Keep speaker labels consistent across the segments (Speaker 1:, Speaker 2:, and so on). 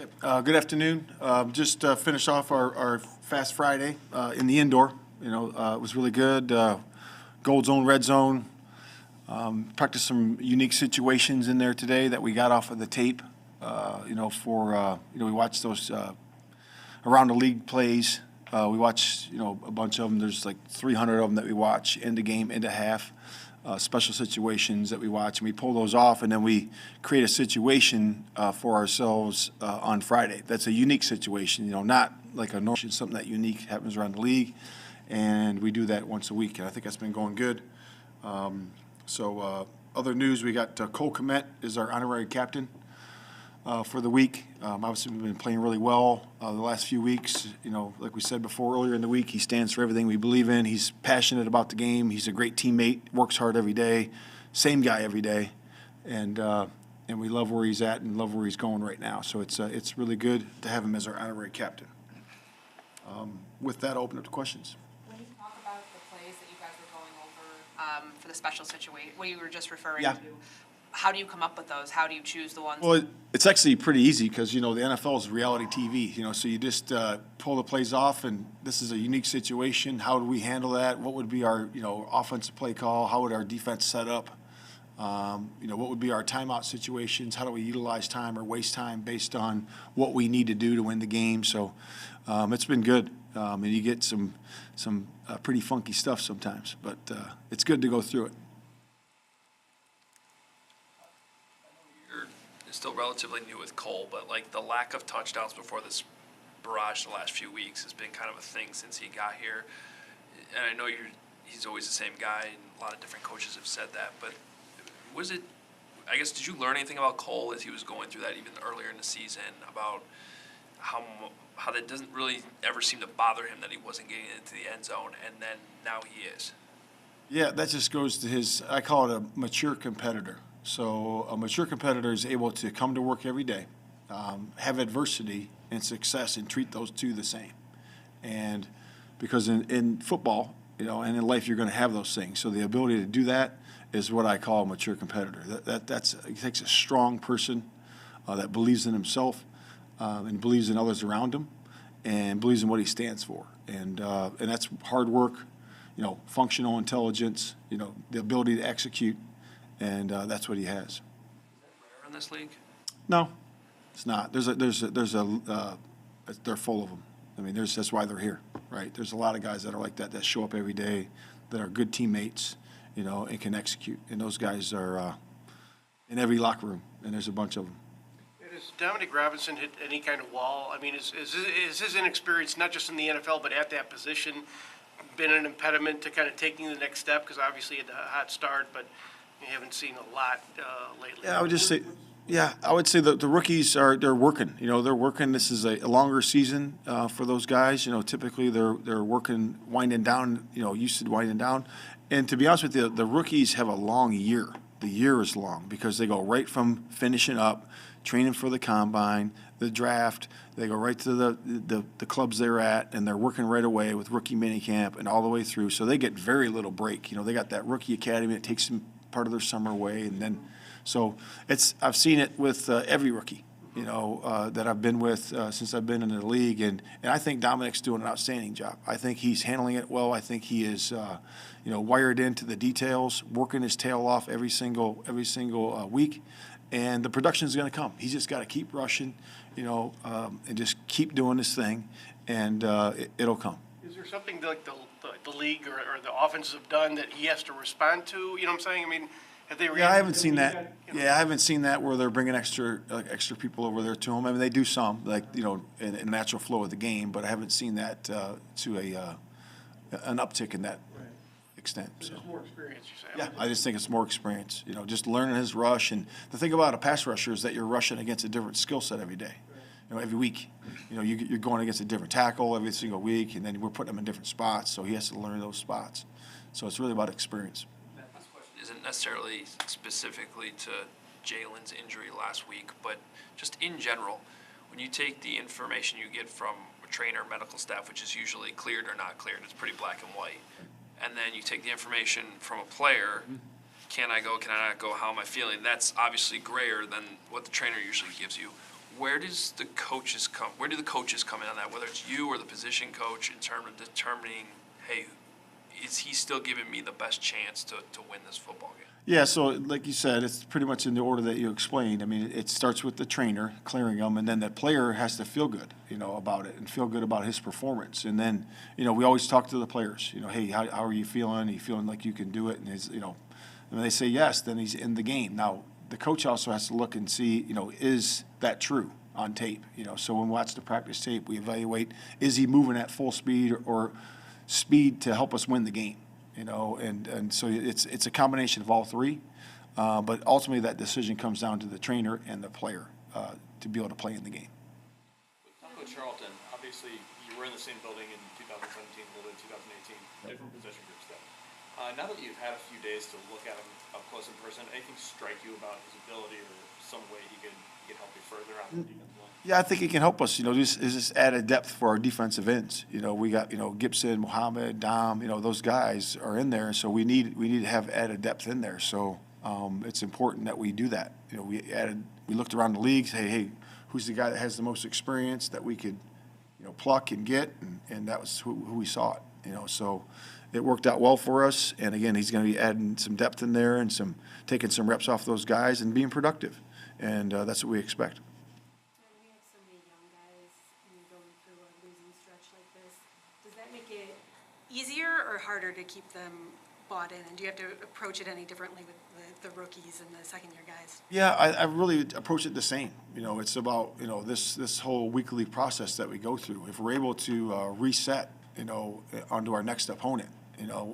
Speaker 1: Good afternoon. Just finished off our Fast Friday in the indoor. It was really good. Gold zone, red zone. Practiced some unique situations in there today that we got off of the tape. We watched those around the league plays. We watched, a bunch of them. There's like 300 of them that we watch in the game, into half. Special situations that we watch, and we pull those off, and then we create a situation for ourselves on Friday. That's a unique situation, not like a normal, something that unique happens around the league, and we do that once a week, and I think that's been going good. Other news, we got Cole Kmet is our honorary captain for the week. Obviously, we've been playing really well the last few weeks. Like we said before earlier in the week, he stands for everything we believe in. He's passionate about the game. He's a great teammate, works hard every day, same guy every day, and we love where he's at and love where he's going right now. So it's really good to have him as our honorary captain. With that, I'll open up to questions.
Speaker 2: When you talk about the plays that you guys were going over for the special situation, what you were just referring
Speaker 1: Yeah.
Speaker 2: to, how do you come up with those? How do you choose the ones?
Speaker 1: Well, it's actually pretty easy because, the NFL is reality TV, so you just pull the plays off, and this is a unique situation. How do we handle that? What would be our, offensive play call? How would our defense set up? What would be our timeout situations? How do we utilize time or waste time based on what we need to do to win the game? So it's been good, and you get some pretty funky stuff sometimes, but it's good to go through it.
Speaker 3: Still relatively new with Cole, but like the lack of touchdowns before this barrage the last few weeks has been kind of a thing since he got here. And I know he's always the same guy, and a lot of different coaches have said that, but did you learn anything about Cole as he was going through that even earlier in the season about how that doesn't really ever seem to bother him that he wasn't getting into the end zone, and then now he is?
Speaker 1: Yeah, that just goes to I call it a mature competitor. So a mature competitor is able to come to work every day, have adversity and success, and treat those two the same. And because in football, and in life, you're going to have those things. So the ability to do that is what I call a mature competitor. It takes a strong person that believes in himself and believes in others around him and believes in what he stands for. And that's hard work, functional intelligence, the ability to execute. And that's what he has.
Speaker 3: Is that rare in this league?
Speaker 1: No, it's not. They're full of them. I mean, that's why they're here, right? There's a lot of guys that are like that show up every day, that are good teammates, and can execute. And those guys are in every locker room, and there's a bunch of them.
Speaker 4: Has Dominic Robinson hit any kind of wall? I mean, is his inexperience, not just in the NFL, but at that position, been an impediment to kind of taking the next step? Because obviously he had a hot start, but you haven't seen a lot lately.
Speaker 1: Yeah, I would say that the rookies they're working. They're working. This is a longer season for those guys. Typically they're working, winding down. Used to winding down. And to be honest with you, the rookies have a long year. The year is long because they go right from finishing up, training for the combine, the draft. They go right to the clubs they're at, and they're working right away with rookie minicamp and all the way through. So they get very little break. They got that rookie academy that takes them part of their summer away, and then I've seen it with every rookie that I've been with since I've been in the league, and I think Dominic's doing an outstanding job. I think he's handling it well. I think he is wired into the details, working his tail off every single week, and the production is going to come. He's just got to keep rushing, and just keep doing his thing, and it'll come.
Speaker 4: Is there something like the league or the offenses have done that he has to respond to? You know what I'm saying? I mean, have they?
Speaker 1: Yeah, I haven't seen that. Yeah, I haven't seen that where they're bringing extra people over there to him. I mean, they do some, in a natural flow of the game, but I haven't seen that to an uptick in that extent. So
Speaker 4: Just more experience, you say?
Speaker 1: yeah, I just think it's more experience. Just learning his rush, and the thing about a pass rusher is that you're rushing against a different skill set every day. Every week, you're going against a different tackle every single week, and then we're putting him in different spots, so he has to learn those spots. So it's really about experience.
Speaker 3: This question isn't necessarily specifically to Jalen's injury last week, but just in general, when you take the information you get from a trainer, medical staff, which is usually cleared or not cleared, it's pretty black and white, and then you take the information from a player, can I go, can I not go, how am I feeling? That's obviously grayer than what the trainer usually gives you. Where does the coaches come? Where do the coaches come in on that? Whether it's you or the position coach, in terms of determining, hey, is he still giving me the best chance to win this football game?
Speaker 1: Yeah, so like you said, it's pretty much in the order that you explained. I mean, it starts with the trainer clearing them, and then the player has to feel good, about it and feel good about his performance. And then, we always talk to the players, hey, how are you feeling? Are you feeling like you can do it? And and when they say yes, then he's in the game. Now, the coach also has to look and see, is that true on tape? So when we watch the practice tape, we evaluate, is he moving at full speed or speed to help us win the game? And so it's a combination of all three, but ultimately that decision comes down to the trainer and the player to be able to play in the game.
Speaker 5: Coach Charlton, obviously you were in the same building in 2017, a little bit in 2018, different position groups though. Now that you've had a few days to look at him up close in person, anything strike you about his ability or some way he can help you further out the defensive line?
Speaker 1: Yeah, I think he can help us. This is just added depth for our defensive ends. We got Gibson, Mohammed, Dom. Those guys are in there, so we need to have added depth in there. So it's important that we do that. We looked around the leagues. Hey, who's the guy that has the most experience that we could pluck and get, and that was who we saw it. So it worked out well for us. And again, he's going to be adding some depth in there and taking some reps off those guys and being productive. And that's what we expect.
Speaker 6: We have so many young guys going through a losing stretch like this. Does that make it easier or harder to keep them bought in? And do you have to approach it any differently with the rookies and the second-year guys?
Speaker 1: Yeah, I really approach it the same. It's about, this whole weekly process that we go through. If we're able to reset, onto our next opponent,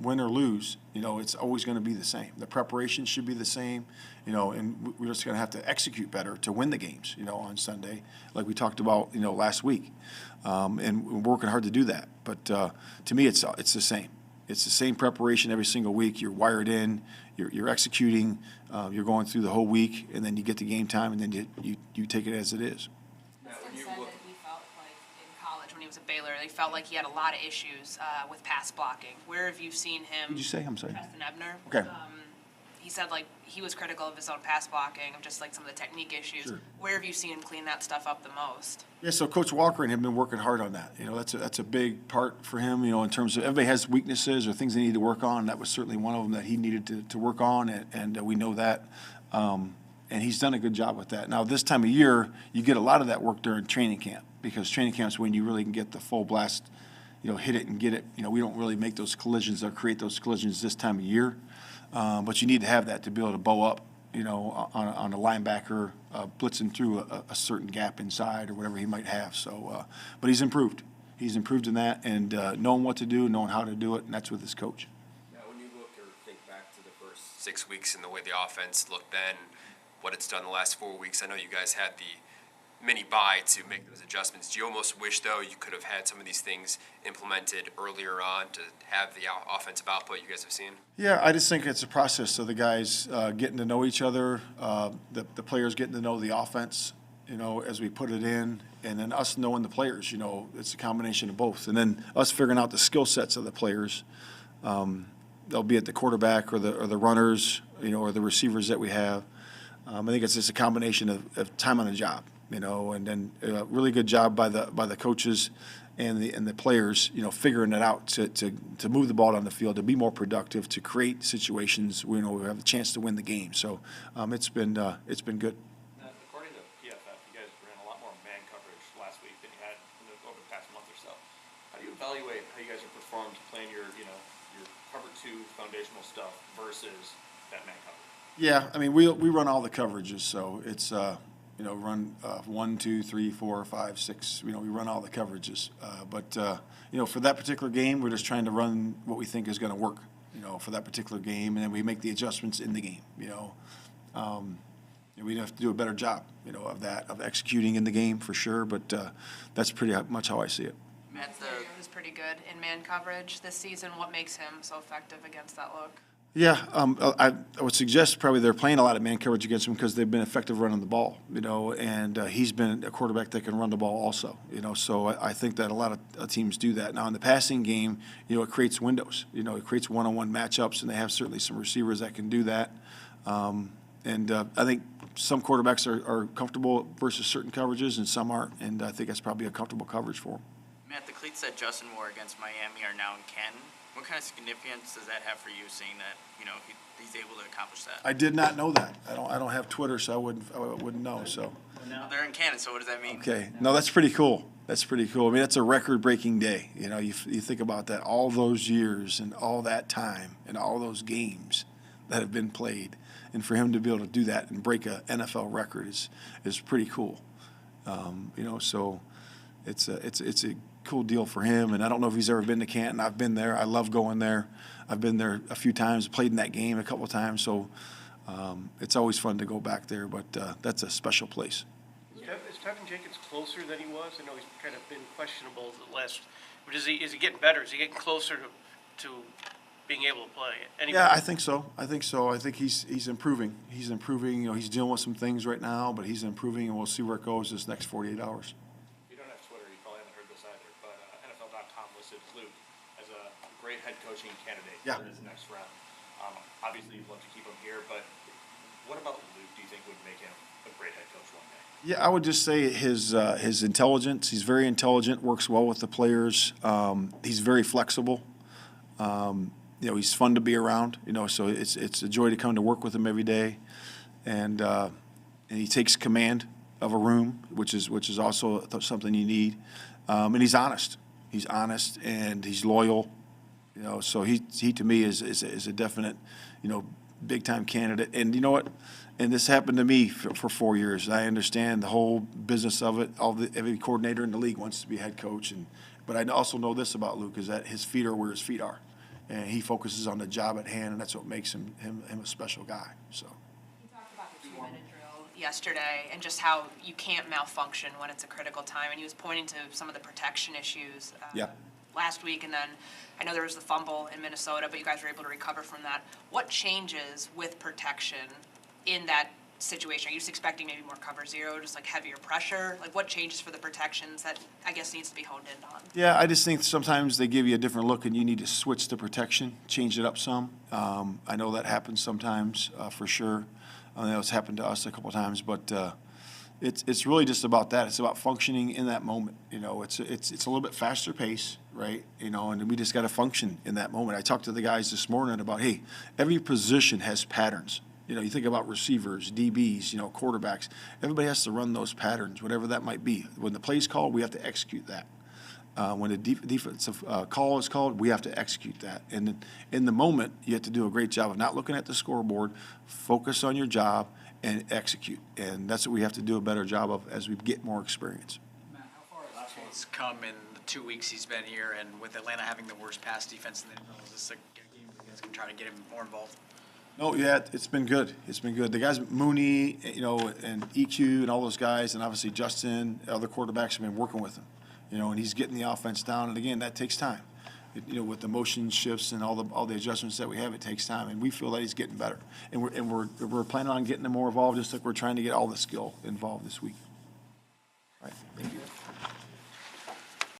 Speaker 1: win or lose, it's always going to be the same. The preparation should be the same, and we're just going to have to execute better to win the games, on Sunday, like we talked about, last week. And we're working hard to do that. But to me, it's the same. It's the same preparation every single week. You're wired in, you're executing, you're going through the whole week, and then you get to game time, and then you take it as it is.
Speaker 2: Preston said that he felt like in college when he was at Baylor, they felt like he had a lot of issues with pass blocking. Where have you seen him?
Speaker 1: What'd you say? I'm sorry.
Speaker 2: Preston Ebner.
Speaker 1: Okay.
Speaker 2: He said like he was critical of his own pass blocking, of just like some of the technique issues.
Speaker 1: Sure.
Speaker 2: Where have you seen him clean that stuff up the most?
Speaker 1: Yeah, so Coach Walker and him have been working hard on that. That's a big part for him, in terms of everybody has weaknesses or things they need to work on. That was certainly one of them that he needed to work on, and we know that. And he's done a good job with that. Now, this time of year, you get a lot of that work during training camp, because training camp's when you really can get the full blast, hit it and get it. We don't really make those collisions or create those collisions this time of year. But you need to have that to be able to bow up, on a linebacker blitzing through a certain gap inside or whatever he might have. So, but he's improved. He's improved in that, and knowing what to do, knowing how to do it, and that's with his coach.
Speaker 7: Now, when you look or think back to the first 6 weeks and the way the offense looked then, what it's done the last 4 weeks, I know you guys had the mini bye to make those adjustments. Do you almost wish, though, you could have had some of these things implemented earlier on to have the offensive output you guys have seen?
Speaker 1: Yeah, I just think it's a process of the guys getting to know each other, the players getting to know the offense, as we put it in, and then us knowing the players. It's a combination of both. And then us figuring out the skill sets of the players. They'll be at the quarterback or the runners, or the receivers that we have. I think it's just a combination of time on the job. And then a really good job by the coaches and the players, figuring it out to move the ball down the field, to be more productive, to create situations where we have a chance to win the game. So it's been good.
Speaker 5: Now, according to PFF, you guys ran a lot more man coverage last week than you had over the past month or so. How do you evaluate how you guys have performed playing your cover two foundational stuff versus that man coverage?
Speaker 1: Yeah, I mean we run all the coverages, so it's run 1, 2, 3, 4, 5, 6. We run all the coverages. But for that particular game, we're just trying to run what we think is going to work, for that particular game, and then we make the adjustments in the game. We have to do a better job, of executing in the game for sure. But that's pretty much how I see it.
Speaker 2: Matt was pretty good in man coverage this season. What makes him so effective against that look?
Speaker 1: Yeah, I would suggest probably they're playing a lot of man coverage against him because they've been effective running the ball, and he's been a quarterback that can run the ball also, so I think that a lot of teams do that. Now in the passing game, it creates windows, it creates one-on-one matchups, and they have certainly some receivers that can do that. I think some quarterbacks are comfortable versus certain coverages and some aren't, and I think that's probably a comfortable coverage for him.
Speaker 8: Matt, the cleats that Justin wore against Miami are now in Canton. What kind of significance does that have for you, seeing that, he's able to accomplish that?
Speaker 1: I did not know that. I don't have Twitter, so I wouldn't know, so.
Speaker 8: Now they're in Canton, so what does that mean?
Speaker 1: Okay, no, that's pretty cool. That's pretty cool. I mean, that's a record-breaking day. You think about that, all those years and all that time and all those games that have been played, and for him to be able to do that and break a NFL record is pretty cool. So it's a cool deal for him. And I don't know if he's ever been to Canton. I've been there. I love going there. I've been there a few times, played in that game a couple of times. So it's always fun to go back there. But that's a special place.
Speaker 4: Is Tevin Jenkins closer than he was? I know he's kind of been questionable the last, but is he getting better? Is he getting closer to being able to play?
Speaker 1: Yeah, I think so. I think he's improving. He's improving. He's dealing with some things right now, but he's improving, and we'll see where it goes this next 48 hours.
Speaker 5: If you don't have Twitter, you probably haven't heard this either, but NFL.com listed Luke as a great head coaching candidate for his next round. Obviously, you'd love to keep him here, but what about Luke do you think would make him a great head coach one day?
Speaker 1: Yeah, I would just say his intelligence. He's very intelligent, works well with the players. He's very flexible. He's fun to be around. So it's a joy to come to work with him every day, and he takes command of a room, which is also something you need. And he's honest. He's honest and he's loyal. So he to me is a definite, big time candidate. And you know what? And this happened to me for 4 years. I understand the whole business of it. Every coordinator in the league wants to be head coach, but I also know this about Luke is that his feet are where his feet are, and he focuses on the job at hand, and that's what makes him a special guy. So.
Speaker 2: You talked about the 2-minute drill yesterday and just how you can't malfunction when it's a critical time, and he was pointing to some of the protection issues last week, and then I know there was the fumble in Minnesota, but you guys were able to recover from that. What changes with protection in that situation? Are you just expecting maybe more cover zero, just like heavier pressure? Like what changes for the protections that I guess needs to be honed in on?
Speaker 1: Yeah, I just think sometimes they give you a different look and you need to switch the protection, change it up some. I know that happens sometimes for sure. I know it's happened to us a couple of times, but it's really just about that. It's about functioning in that moment. It's a little bit faster pace, right? And we just got to function in that moment. I talked to the guys this morning about, hey, every position has patterns. You think about receivers, DBs, quarterbacks. Everybody has to run those patterns, whatever that might be. When the play's called, we have to execute that. When a defensive call is called, we have to execute that. And in the moment, you have to do a great job of not looking at the scoreboard, focus on your job, and execute. And that's what we have to do a better job of as we get more experience.
Speaker 9: Matt, how far has Hopkins come in the 2 weeks he's been here, and with Atlanta having the worst pass defense in the NFL, is this a game where you guys can try to get him more involved?
Speaker 1: No, yeah, it's been good. It's been good. The guys, Mooney, and EQ and all those guys, and obviously Justin, other quarterbacks have been working with him, and he's getting the offense down. And again, that takes time. With the motion shifts and all the adjustments that we have, it takes time. And we feel that he's getting better. And we're planning on getting him more involved, just like we're trying to get all the skill involved this week. All right, thank you.